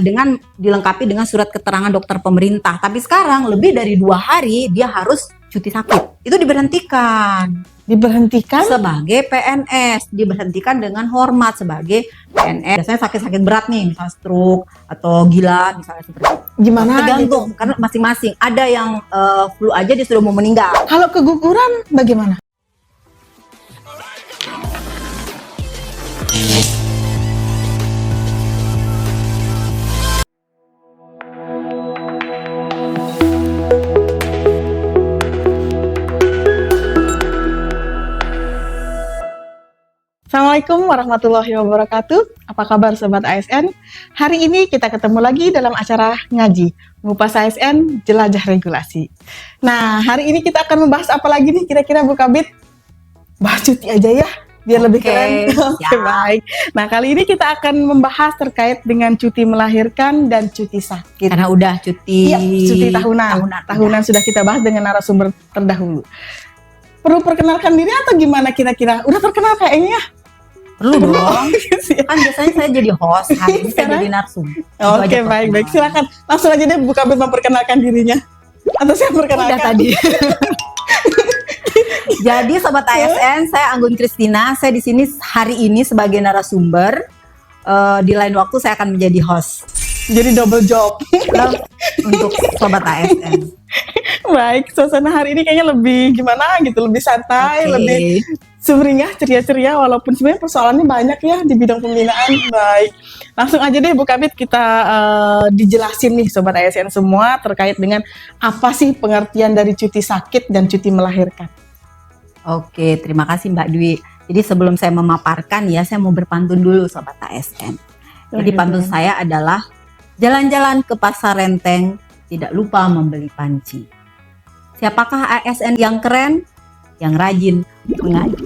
dengan dilengkapi dengan surat keterangan dokter pemerintah. Tapi sekarang lebih dari 2 hari dia harus cuti sakit. Itu diberhentikan. Diberhentikan Sebagai PNS, diberhentikan dengan hormat sebagai PNS. Biasanya sakit-sakit berat nih, misalnya stroke atau gila, misalnya seperti itu. gimana Tergantung, gitu? karena masing-masing. Ada yang flu aja dia sudah mau meninggal. Kalau keguguran bagaimana? Assalamualaikum warahmatullahi wabarakatuh. Apa kabar Sobat ASN? Hari ini kita ketemu lagi dalam acara ngaji Ngupas ASN Jelajah Regulasi. Nah, hari ini kita akan membahas apa lagi nih kira-kira Bu Kabit? Bahas cuti aja ya, biar lebih keren. Oke, baik. Nah, kali ini kita akan membahas terkait dengan cuti melahirkan dan cuti sakit. Karena udah cuti. Iya, cuti tahunan sudah kita bahas dengan narasumber terdahulu. Perlu perkenalkan diri atau gimana kira-kira? Udah terkenal kayaknya. Perlu dong. Kan biasanya saya jadi host, hari ini saya jadi narsum. Oke, baik. Silakan. Langsung aja deh Bu Kabit memperkenalkan dirinya. Atau saya perkenalkan? Udah tadi. Jadi Sobat ASN, saya Anggun Kristina. Saya di sini hari ini sebagai narasumber. Di lain waktu saya akan menjadi host. Jadi double job. Untuk Sobat ASN. Baik, suasana hari ini kayaknya lebih gimana gitu, lebih santai, lebih sumringah, ceria-ceria, walaupun sebenarnya persoalannya banyak ya di bidang pembinaan. Baik, langsung aja deh Bu Kabit kita dijelasin nih Sobat ASN semua terkait dengan apa sih pengertian dari cuti sakit dan cuti melahirkan. Oke, terima kasih Mbak Dwi. Jadi sebelum saya memaparkan ya, saya mau berpantun dulu Sobat ASN. Jadi pantun saya adalah jalan-jalan ke pasar Renteng, tidak lupa membeli panci. Siapakah ASN yang keren? Yang rajin mengaji.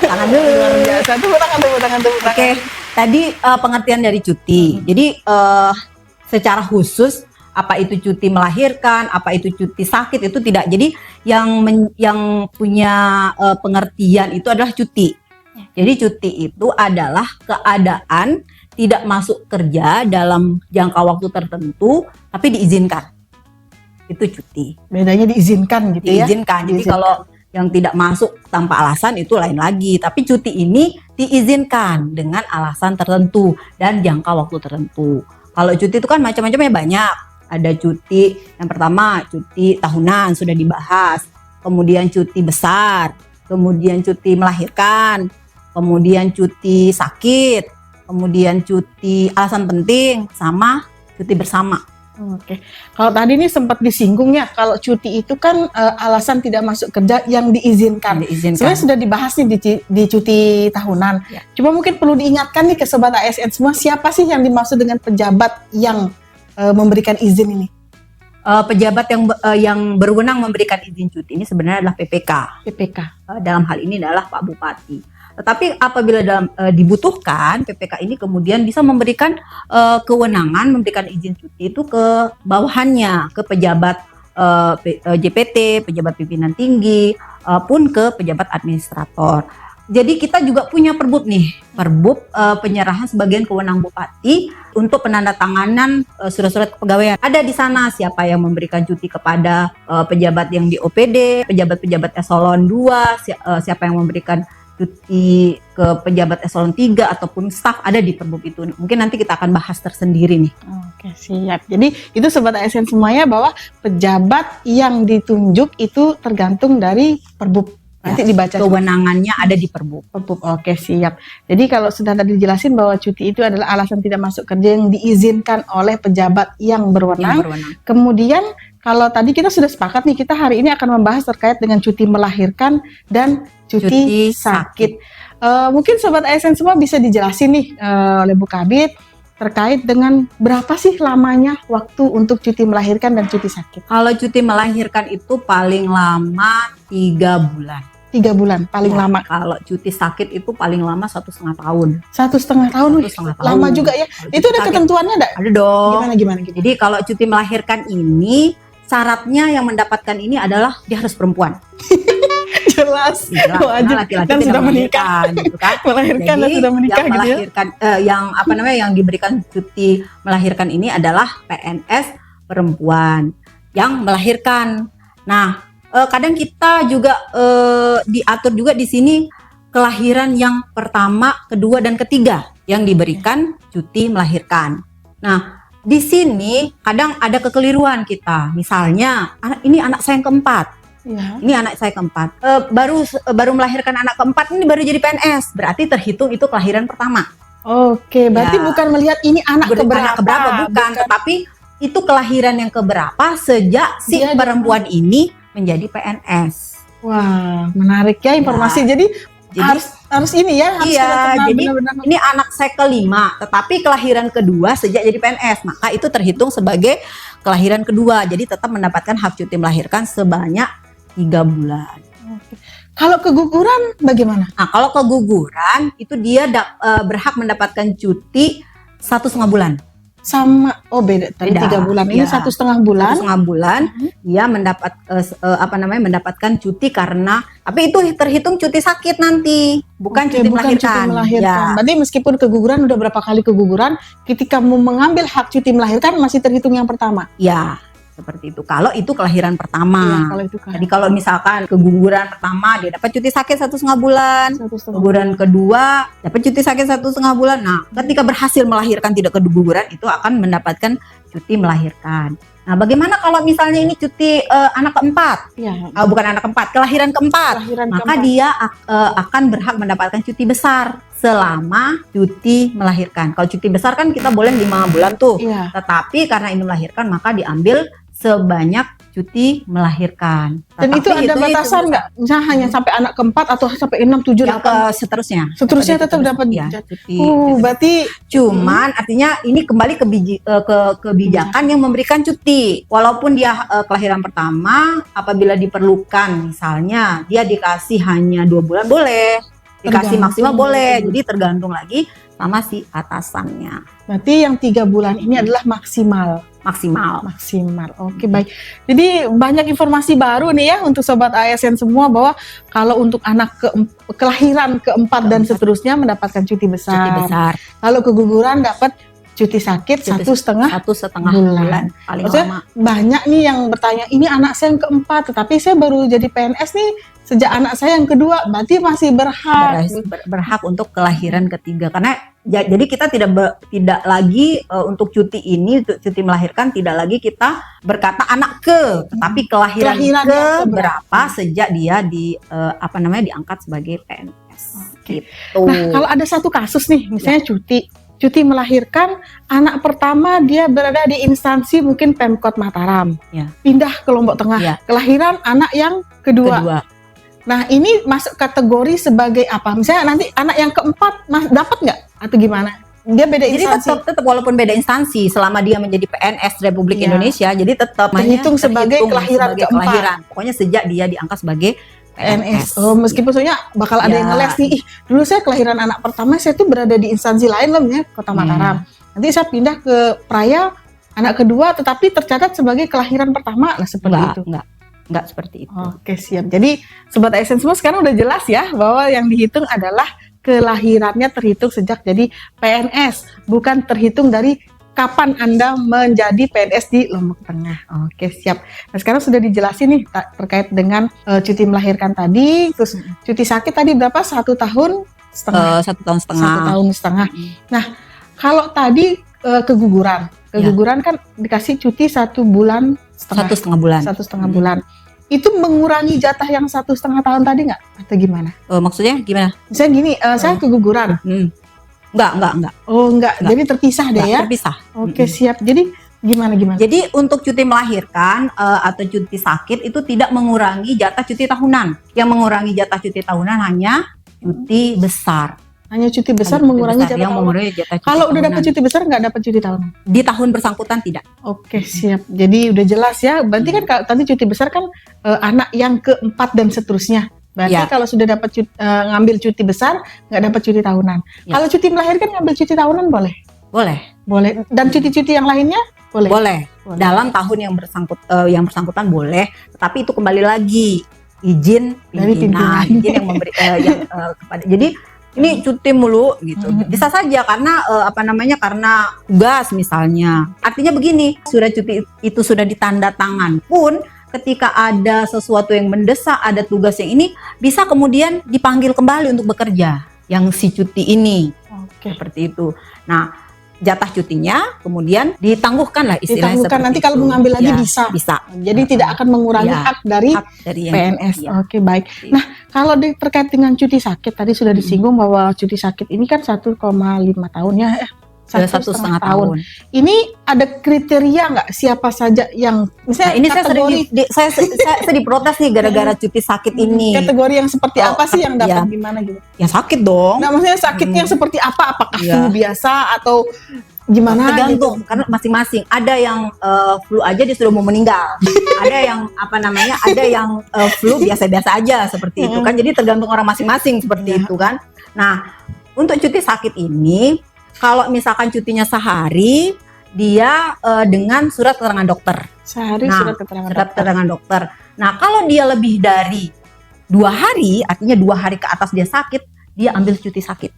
Tangan dulu. Luar biasa. Tepuk tangan. Oke, tadi pengertian dari cuti. Jadi secara khusus apa itu cuti melahirkan, apa itu cuti sakit itu tidak. Jadi yang punya pengertian itu adalah cuti. Jadi cuti itu adalah keadaan tidak masuk kerja dalam jangka waktu tertentu tapi diizinkan. Itu cuti. Bedanya diizinkan gitu ya. Diizinkan. Jadi kalau yang tidak masuk tanpa alasan itu lain lagi. Tapi cuti ini diizinkan dengan alasan tertentu dan jangka waktu tertentu. Kalau cuti itu kan macam-macamnya banyak. Ada cuti yang pertama cuti tahunan sudah dibahas. Kemudian cuti besar. Kemudian cuti melahirkan. Kemudian cuti sakit. Kemudian cuti alasan penting sama cuti bersama. Oke, kalau tadi ini sempat disinggung ya, kalau cuti itu kan alasan tidak masuk kerja yang diizinkan. Sebenarnya sudah dibahas nih di cuti tahunan. Ya. Cuma mungkin perlu diingatkan nih ke Sobat ASN semua, siapa sih yang dimaksud dengan pejabat yang memberikan izin ini? Pejabat yang berwenang memberikan izin cuti ini sebenarnya adalah PPK. Dalam hal ini adalah Pak Bupati. Tetapi apabila dibutuhkan, PPK ini kemudian bisa memberikan kewenangan memberikan izin cuti itu ke bawahannya, ke pejabat JPT, pejabat pimpinan tinggi, pun ke pejabat administrator. Jadi kita juga punya perbub nih, perbub penyerahan sebagian kewenangan bupati untuk penandatanganan surat-surat kepegawaian. Ada di sana siapa yang memberikan cuti kepada pejabat yang di OPD, pejabat-pejabat eselon 2, siapa yang memberikan cuti ke pejabat eselon 3 ataupun staf, ada di perbub itu. Mungkin nanti kita akan bahas tersendiri nih. Oke, siap. Jadi itu Sobat ASN semuanya bahwa pejabat yang ditunjuk itu tergantung dari perbub. Nanti dibaca kewenangannya ada di perbub. Oke, siap. Jadi kalau sudah tadi dijelasin bahwa cuti itu adalah alasan tidak masuk kerja yang diizinkan oleh pejabat yang berwenang. Kemudian kalau tadi kita sudah sepakat nih, kita hari ini akan membahas terkait dengan cuti melahirkan dan cuti sakit. Mungkin Sobat ASN semua bisa dijelasin nih oleh Bu Kabit terkait dengan berapa sih lamanya waktu untuk cuti melahirkan dan cuti sakit. Kalau cuti melahirkan itu paling lama 3 bulan. 3 bulan paling lama. Kalau cuti sakit itu paling lama 1,5 tahun. 1,5 tahun. Lama juga ya. Itu ada ketentuannya enggak? Ada dong. Gimana? Jadi kalau cuti melahirkan ini syaratnya yang mendapatkan ini adalah dia harus perempuan. Jelas. Karena laki-laki dan tidak sudah menikah, gitu kan. melahirkan dan Jadi sudah menikah yang gitu ya. melahirkan yang diberikan cuti melahirkan ini adalah PNS perempuan yang melahirkan. Nah, kadang kita juga diatur juga di sini kelahiran yang pertama, kedua dan ketiga yang diberikan cuti melahirkan. Nah, di sini kadang ada kekeliruan kita. Misalnya, ini anak saya yang keempat. Ya. Ini anak saya keempat. Baru melahirkan anak keempat, ini baru jadi PNS. Berarti terhitung itu kelahiran pertama. Oke, berarti Ya. bukan melihat ini anak keberapa, bukan, tetapi itu kelahiran yang keberapa sejak si Dia perempuan ini menjadi PNS. Wah, menarik ya informasi. Jadi harus ini ya, harus iya, kita kenal jadi benar-benar. ini anak saya kelima, tetapi kelahiran kedua sejak jadi PNS, maka itu terhitung sebagai kelahiran kedua. Jadi tetap mendapatkan hak cuti melahirkan sebanyak 3 bulan. Oke. Kalau keguguran bagaimana? Nah, kalau keguguran itu dia berhak mendapatkan cuti 1,5 bulan. Sama, beda tadi Beda, 3 bulan. Ini ya. 1,5 bulan. 1,5 bulan dia mendapatkan cuti karena, tapi itu terhitung cuti sakit nanti, bukan Oke, cuti bukan melahirkan. cuti melahirkan. Ya. Berarti meskipun keguguran udah berapa kali keguguran, ketika mau mengambil hak cuti melahirkan masih terhitung yang pertama. Ya, seperti itu. Kalau itu kelahiran pertama. Iya, kalau itu kan. Jadi kalau misalkan keguguran pertama dia dapat cuti sakit 1,5 bulan. 1,5 Keguguran kedua dapat cuti sakit 1,5 bulan. Nah, ketika berhasil melahirkan tidak keguguran itu akan mendapatkan cuti melahirkan. Nah, bagaimana kalau misalnya ini cuti anak keempat? Iya. Bukan anak keempat, kelahiran keempat. Kelahiran Maka keempat. dia akan berhak mendapatkan cuti besar selama cuti melahirkan. Kalau cuti besar kan kita boleh 5 bulan tuh. Iya. Tetapi karena ini melahirkan maka diambil sebanyak cuti melahirkan. Dan itu ada batasan nggak? Misalnya hanya sampai anak keempat atau sampai 6, 7, Yang ke 8? seterusnya. Seterusnya tetap dapat ya, cuti. berarti Cuman artinya ini kembali ke kebijakan yang memberikan cuti. Walaupun dia kelahiran pertama, apabila diperlukan misalnya dia dikasih hanya 2 bulan boleh, dikasih Tergantung. maksimal boleh. Jadi tergantung lagi sama si atasannya. berarti yang 3 bulan ini adalah maksimal. Maksimal. Oke, baik. Jadi banyak informasi baru nih ya untuk sobat ASN semua, bahwa kalau untuk anak kelahiran keempat dan seterusnya mendapatkan cuti besar. Cuti besar. Kalau keguguran dapat cuti sakit Cuti 1,5 bulan paling Maksudnya, lama. banyak nih yang bertanya, ini anak saya yang keempat, tetapi saya baru jadi PNS nih sejak anak saya yang kedua, berarti masih berhak. Berhak untuk kelahiran ketiga, karena jadi kita tidak lagi untuk cuti ini, untuk cuti melahirkan tidak lagi kita berkata anak tetapi kelahiran ke berapa sejak dia diangkat sebagai PNS. Oke. Gitu. Nah, kalau ada satu kasus nih, misalnya cuti melahirkan anak pertama, dia berada di instansi mungkin Pemkot Mataram, Ya. pindah ke Lombok Tengah, Ya. kelahiran anak yang kedua. Nah, ini masuk kategori sebagai apa? Misalnya nanti anak yang keempat dapat nggak atau gimana? Dia beda Jadi instansi. tetap walaupun beda instansi, selama dia menjadi PNS Republik Iya. Indonesia, jadi tetap Terhitung sebagai kelahiran keempat. Pokoknya sejak dia diangkat sebagai PNS. Meskipun soalnya bakal ada yang ngeles nih, dulu saya kelahiran anak pertama, saya tuh berada di instansi lain loh, misalnya Kota Mataram. Nanti saya pindah ke Praia, anak kedua, tetapi tercatat sebagai kelahiran pertama, nah seperti itu. Enggak seperti itu. Oke, siap. Jadi Sobat ASN semua sekarang udah jelas ya, bahwa yang dihitung adalah kelahirannya terhitung sejak jadi PNS, bukan terhitung dari kapan Anda menjadi PNS di Lombok Tengah. Oke, siap. Nah, sekarang sudah dijelasin nih terkait dengan cuti melahirkan tadi, terus cuti sakit tadi berapa? 1 tahun setengah. 1 tahun setengah. 1 tahun setengah. Nah, kalau tadi keguguran kan dikasih cuti 1 bulan setengah. 1,5 bulan. 1,5 bulan. Itu mengurangi jatah yang 1,5 tahun tadi nggak? Atau gimana? Maksudnya gimana? Misalnya gini, saya keguguran. Enggak. Oh, enggak. Jadi terpisah deh ya? Terpisah. Oke, siap. Jadi gimana? Jadi untuk cuti melahirkan atau cuti sakit itu tidak mengurangi jatah cuti tahunan. Yang mengurangi jatah cuti tahunan hanya cuti besar. Hanya cuti besar mengurangi jatah yang mengurangi jatah cuti Kalau udah tahunan. dapat cuti besar nggak dapat cuti tahunan? Di tahun bersangkutan tidak. Oke, siap. Jadi udah jelas ya. Berarti kan kalau tadi cuti besar kan anak yang keempat dan seterusnya. Berarti kalau sudah dapat ngambil cuti besar nggak dapat cuti tahunan. Ya. Kalau cuti melahirkan ngambil cuti tahunan boleh? Boleh. Boleh. Dan cuti-cuti yang lainnya? Boleh. Dalam tahun yang bersangkutan boleh, tetapi itu kembali lagi izin pimpinan, izin yang memberi kepada. Jadi ini cuti mulu gitu. Bisa saja karena karena tugas misalnya. Artinya begini, surat cuti itu sudah ditanda tangan pun ketika ada sesuatu yang mendesak, ada tugas yang ini bisa kemudian dipanggil kembali untuk bekerja yang si cuti ini. Seperti itu. Nah, jatah cutinya kemudian ditangguhkan lah istilahnya. Ditangguhkan nanti kalau mengambil lagi bisa. Jadi tidak akan mengurangi hak dari PNS. Oke, baik. Nah, kalau terkait dengan cuti sakit tadi sudah disinggung bahwa cuti sakit ini kan 1,5 tahun ya. 1,5 tahun. Ini ada kriteria nggak siapa saja yang misalnya ini saya diprotes nih gara-gara cuti sakit ini. Kategori yang seperti apa sih yang dapat gimana gitu? Yang sakit dong. Nah, maksudnya sakitnya seperti apa? Apakah flu biasa atau gimana? Tergantung karena masing-masing. Ada yang flu aja dia sudah mau meninggal. Ada yang ada yang flu biasa-biasa aja seperti itu kan. Jadi tergantung orang masing-masing seperti itu kan. Nah, untuk cuti sakit ini kalau misalkan cutinya sehari, dia dengan surat keterangan dokter. Surat keterangan dokter. Nah, kalau dia lebih dari 2 hari, artinya 2 hari ke atas dia sakit, dia ambil cuti sakit.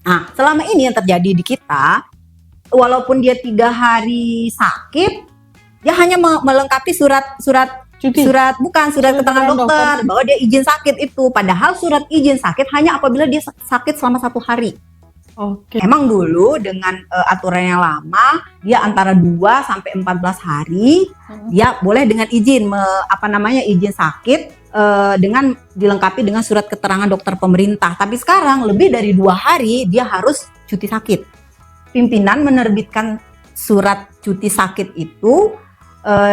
Nah, selama ini yang terjadi di kita, walaupun dia 3 hari sakit, dia hanya melengkapi surat keterangan dokter bahwa dia izin sakit itu. Padahal surat izin sakit hanya apabila dia sakit selama 1 hari. Emang dulu dengan aturan yang lama dia antara 2 sampai 14 hari dia boleh dengan izin izin sakit dengan dilengkapi dengan surat keterangan dokter pemerintah. Tapi sekarang lebih dari 2 hari dia harus cuti sakit. Pimpinan menerbitkan surat cuti sakit itu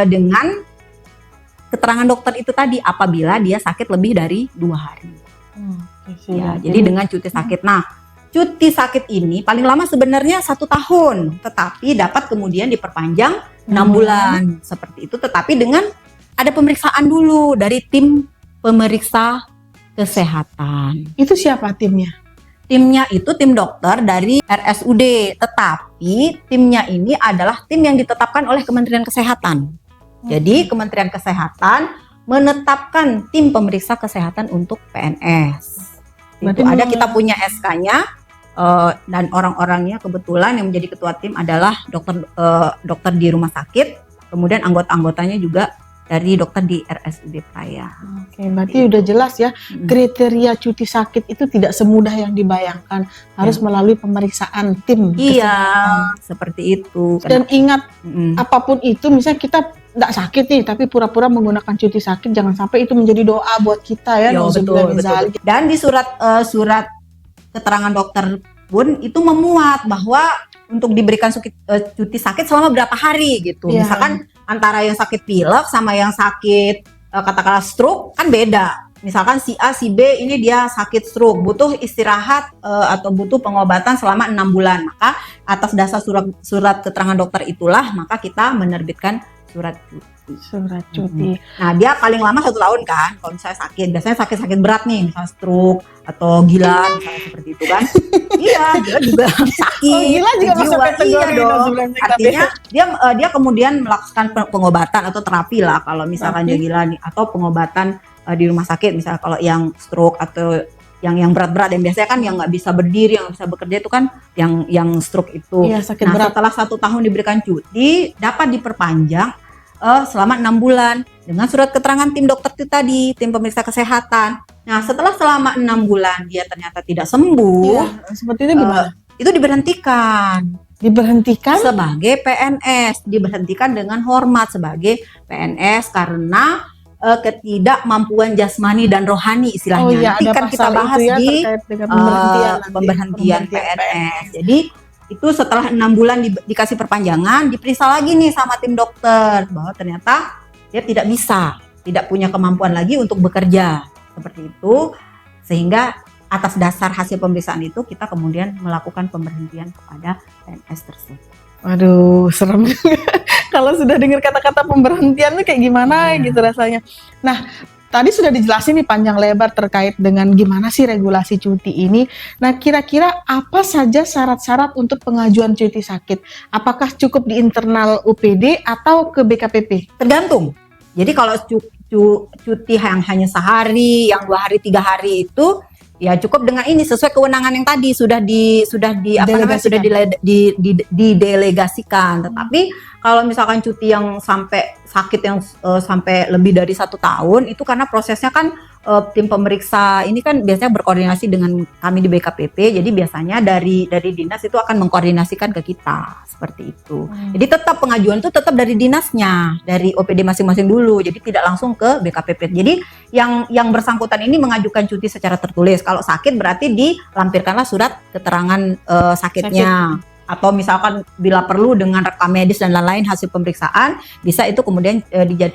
dengan keterangan dokter itu tadi apabila dia sakit lebih dari 2 hari. Jadi dengan cuti sakit. Nah, cuti sakit ini paling lama sebenarnya 1 tahun, tetapi dapat kemudian diperpanjang 6 bulan seperti itu. Tetapi dengan ada pemeriksaan dulu dari tim pemeriksa kesehatan. Itu siapa timnya? Timnya itu tim dokter dari RSUD, tetapi timnya ini adalah tim yang ditetapkan oleh Kementerian Kesehatan. Jadi Kementerian Kesehatan menetapkan tim pemeriksa kesehatan untuk PNS. Itu ada kita punya SK-nya. Dan orang-orangnya kebetulan yang menjadi ketua tim adalah dokter di rumah sakit, kemudian anggota-anggotanya juga dari dokter di RSUD Praya. Berarti udah jelas ya, kriteria cuti sakit itu tidak semudah yang dibayangkan, harus melalui pemeriksaan tim. Seperti itu. Dan ingat, apapun itu, misalnya kita tidak sakit nih, tapi pura-pura menggunakan cuti sakit, jangan sampai itu menjadi doa buat kita ya. Betul. Dan di surat keterangan dokter pun itu memuat bahwa untuk diberikan cuti sakit selama berapa hari gitu. Misalkan antara yang sakit pilek sama yang sakit katakanlah stroke kan beda. Misalkan si A, si B ini dia sakit stroke, butuh istirahat atau butuh pengobatan selama 6 bulan. Maka atas dasar surat keterangan dokter itulah maka kita menerbitkan surat cuti. Nah, dia paling lama 1 tahun kan kalau misalnya sakit. Biasanya sakit berat nih, misalnya stroke atau gila misalnya seperti itu kan. Gila juga sakit. Gila juga masuk kategori dong. Artinya dia kemudian melakukan pengobatan atau terapi lah kalau misalkan dia gila nih, atau pengobatan di rumah sakit misalnya kalau yang stroke atau yang berat-berat, yang biasanya kan yang nggak bisa berdiri, yang bisa bekerja itu kan yang stroke itu. Sakit berat. Setelah 1 tahun diberikan cuti dapat diperpanjang selama 6 bulan dengan surat keterangan tim dokter itu tadi, tim pemeriksa kesehatan. Nah, setelah selama 6 bulan dia ternyata tidak sembuh, seperti itu gimana? Itu diberhentikan sebagai PNS, diberhentikan dengan hormat sebagai PNS karena ketidakmampuan jasmani dan rohani istilahnya. Nanti kan kita bahas di pemberhentian PNS. Jadi itu setelah 6 bulan dikasih perpanjangan, diperiksa lagi nih sama tim dokter bahwa ternyata dia tidak punya kemampuan lagi untuk bekerja seperti itu, sehingga atas dasar hasil pemeriksaan itu kita kemudian melakukan pemberhentian kepada PNS tersebut. Waduh, serem juga. Kalau sudah dengar kata-kata pemberhentian itu kayak gimana gitu rasanya. Nah, tadi sudah dijelasin nih panjang lebar terkait dengan gimana sih regulasi cuti ini. Nah, kira-kira apa saja syarat-syarat untuk pengajuan cuti sakit? Apakah cukup di internal UPD atau ke BKPP? Tergantung. Jadi kalau cuti yang hanya sehari, yang 2 hari, 3 hari itu ya cukup dengan ini sesuai kewenangan yang tadi sudah didelegasikan. Tetapi kalau misalkan cuti yang sampai sakit yang sampai lebih dari 1 tahun itu karena prosesnya kan tim pemeriksa ini kan biasanya berkoordinasi dengan kami di BKPP. Jadi biasanya dari dinas itu akan mengkoordinasikan ke kita seperti itu. Jadi tetap pengajuan itu tetap dari dinasnya, dari OPD masing-masing dulu. Jadi tidak langsung ke BKPP. Jadi yang bersangkutan ini mengajukan cuti secara tertulis. Kalau sakit berarti dilampirkanlah surat keterangan sakitnya. Atau misalkan bila perlu dengan rekam medis dan lain-lain hasil pemeriksaan, bisa itu kemudian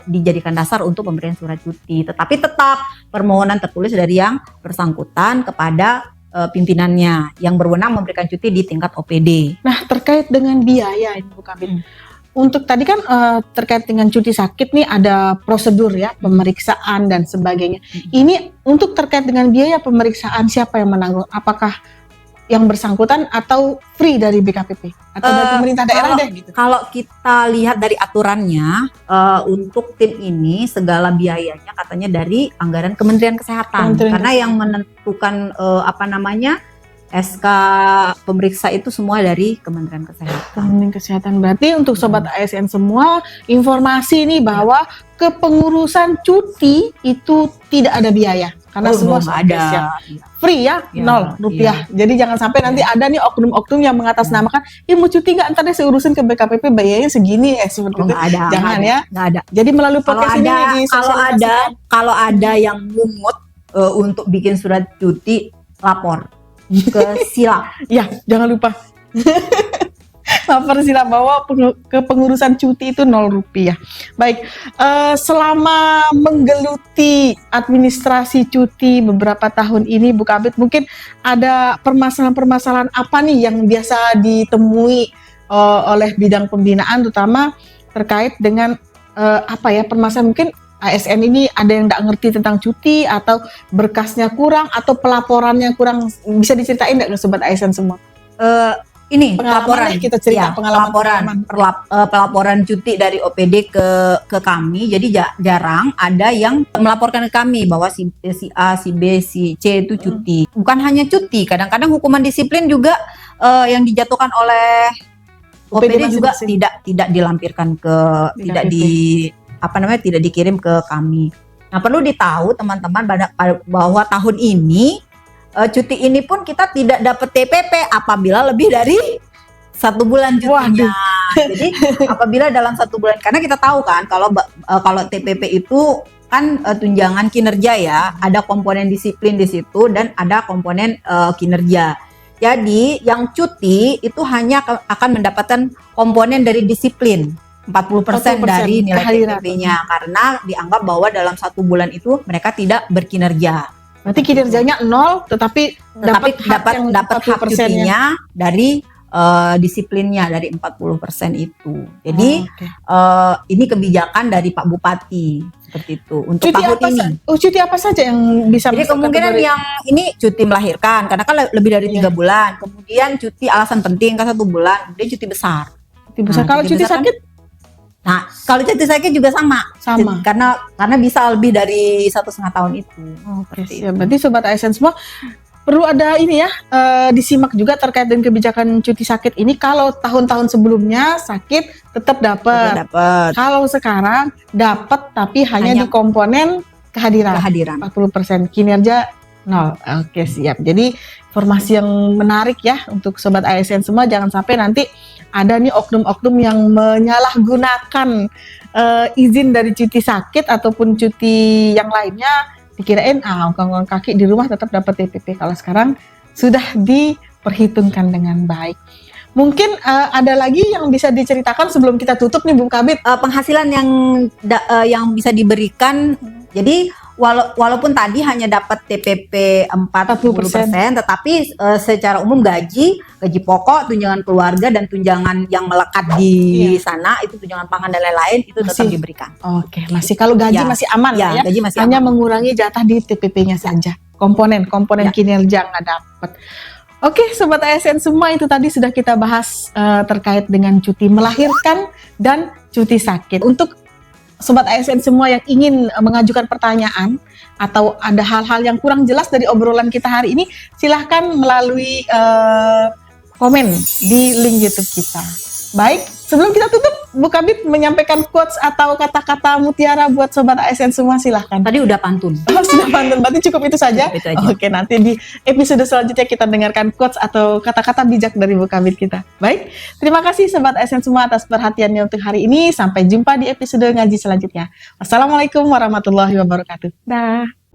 dijadikan dasar untuk pemberian surat cuti. Tetapi tetap permohonan tertulis dari yang bersangkutan kepada pimpinannya yang berwenang memberikan cuti di tingkat OPD. Nah, terkait dengan biaya ini Bu Kabid. Untuk tadi kan terkait dengan cuti sakit nih ada prosedur ya, pemeriksaan dan sebagainya. Ini untuk terkait dengan biaya pemeriksaan siapa yang menanggung? Apakah yang bersangkutan atau free dari BKPP atau dari pemerintah daerah deh gitu? Kalau kita lihat dari aturannya untuk tim ini segala biayanya katanya dari anggaran Kementerian Kesehatan. Karena yang menentukan SK pemeriksa itu semua dari Kementerian Kesehatan. Kementerian Kesehatan berarti untuk sobat ASN semua informasi ini bahwa kepengurusan cuti itu tidak ada biaya. Karena semua ada free ya, Rp0. Jadi jangan sampai nanti ada nih oknum-oknum yang mengatasnamakan, mau cuti nggak, ntar deh saya urusin ke BKPP bayarnya segini, seperti itu. Jangan ya. Nggak ada. Jadi melalui podcast ini kalau ada yang mungut untuk bikin surat cuti, lapor ke Silap. Ya, jangan lupa. Lapor Silap bahwa kepengurusan cuti itu Rp0. Baik, selama menggeluti administrasi cuti beberapa tahun ini Bu Kabid, mungkin ada permasalahan-permasalahan apa nih yang biasa ditemui oleh bidang pembinaan, terutama terkait dengan permasalahan mungkin ASN ini ada yang nggak ngerti tentang cuti atau berkasnya kurang atau pelaporannya kurang, bisa diceritain nggak ke sobat ASN semua? Ini pelaporan kita cerita pelaporan cuti dari OPD ke kami. Jadi jarang ada yang melaporkan ke kami bahwa si A, si B, si C itu cuti. Bukan hanya cuti, kadang-kadang hukuman disiplin juga yang dijatuhkan oleh OPD juga tidak dilampirkan ke tidak dikirim ke kami. Nah, perlu ditahu teman-teman bahwa tahun ini cuti ini pun kita tidak dapat TPP apabila lebih dari 1 bulan cutinya. Jadi apabila dalam 1 bulan, karena kita tahu kan kalau TPP itu kan tunjangan kinerja ya, ada komponen disiplin di situ dan ada komponen kinerja. Jadi yang cuti itu hanya akan mendapatkan komponen dari disiplin 40% dari nilai TPP-nya karena dianggap bahwa dalam 1 bulan itu mereka tidak berkinerja. Berarti kinerjanya 0, tetapi dapat hak cutinya dari disiplinnya dari 40% itu. Jadi ini kebijakan dari Pak Bupati seperti itu untuk cuti tahun ini. Cuti apa saja yang bisa? Jadi kemungkinan yang ini cuti melahirkan karena kan lebih dari 3 bulan. Kemudian cuti alasan penting kan 1 bulan. Kemudian cuti besar. Kalau cuti sakit? Nah, kalau cuti sakit juga sama. Karena bisa lebih dari 1,5 tahun itu. Berarti sobat ASN semua perlu ada ini ya, disimak juga terkait dengan kebijakan cuti sakit ini. Kalau tahun-tahun sebelumnya sakit tetap dapat. Kalau sekarang dapat tapi hanya di komponen kehadiran. 40%, kinerja 0. Oke, siap. Jadi informasi yang menarik ya untuk sobat ASN semua, jangan sampai nanti ada nih oknum-oknum yang menyalahgunakan izin dari cuti sakit ataupun cuti yang lainnya, dikirain ongkang kaki di rumah tetap dapat TPP. Kalau sekarang sudah diperhitungkan dengan baik. Mungkin ada lagi yang bisa diceritakan sebelum kita tutup nih Bu Kabid? Penghasilan yang bisa diberikan. Jadi walaupun tadi hanya dapat TPP 40%, tetapi secara umum gaji pokok, tunjangan keluarga dan tunjangan yang melekat di sana itu tunjangan pangan dan lain-lain itu tetap diberikan. Oke, masih kalau gaji masih aman ya. Gaji masih hanya mengurangi jatah di TPP-nya saja. Komponen kinerja nggak dapat. Oke, Sobat ASN semua, itu tadi sudah kita bahas terkait dengan cuti melahirkan dan cuti sakit. Untuk Sobat ASN semua yang ingin mengajukan pertanyaan atau ada hal-hal yang kurang jelas dari obrolan kita hari ini, silahkan melalui komen di link YouTube kita. Baik, sebelum kita tutup, Bu Kabid menyampaikan quotes atau kata-kata mutiara buat Sobat ASN semua, silahkan. Tadi udah pantun. Oh, sudah pantun, berarti cukup itu saja? Cukup itu aja. Oke, nanti di episode selanjutnya kita dengarkan quotes atau kata-kata bijak dari Bu Kabid kita. Baik, terima kasih Sobat ASN semua atas perhatiannya untuk hari ini. Sampai jumpa di episode ngaji selanjutnya. Wassalamualaikum warahmatullahi wabarakatuh. Dah.